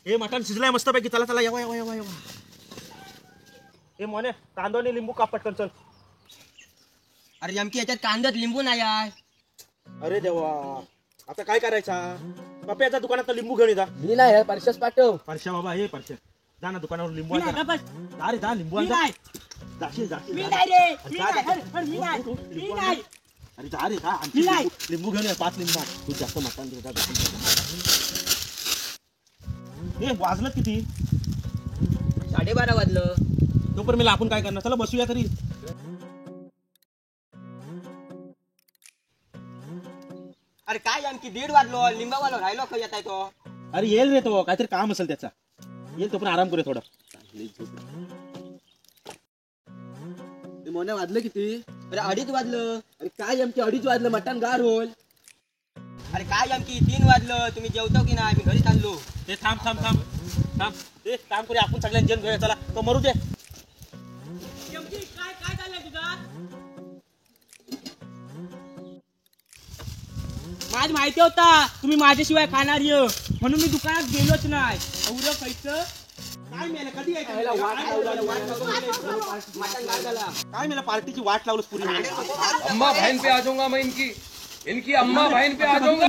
हे मटण शिजलाय मस्त पैकी. चला चला येवा येवा येवा येवा. हे मोने कांदा आणि लिंबू काप पटकन चल. अरे नेमकी याच्यात कांद्यात लिंबू नाही आहे. अरे देवा आता काय करायचा. पप्प्याच्या दुकानात लिंबू घेऊन येता. मी नाही परशस पाठव. परश्या बाबा हे परश्या जा ना दुकानावर लिंबू आण. जा रे जा लिंबू आण. जाशील जाशील. मी नाही रे. मी नाही. मी नाही. अरे जा रे जा. लिंबू घेऊन ये 5 लिंबू. तू जास्त मटण दे. हे वाजलं किती. 12:30 वाजलं. तोपर्यंत मला आपण काय करणार. चला बसूया तरी. अरे काय आणखी 1:30 वाजलो. लिंबावाला राहिलो का येताय तो. अरे येईल रे तो काहीतरी काम असेल त्याचा. येईल तो पण आराम करूया थोडा. मोने वाजलं किती. अरे 2:30 वाजलं. अरे काय आमची 2:30 वाजलं मटण गार होईल. अरे काय आमची 3 वाजलं. तुम्ही जेवतो की नाही. मी घरी चाललो. ते थांब थांब थांब थांब. ते काम करूया आपण सगळ्यांनी जेवण घेऊया. चला तो मरू दे. काय काय झालं तुझा. माझ माहिती होता तुम्ही माझ्याशिवाय खाणार ये म्हणून मी दुकानात गेलोच नाही. एवढं खायचं काय मेला. कधी काय मला पार्टीची वाट लावलंस पुरी. अम्मा बहन पे आ जाऊंगा मैं इनकी अम्मा बहन पे आ जाऊंगा.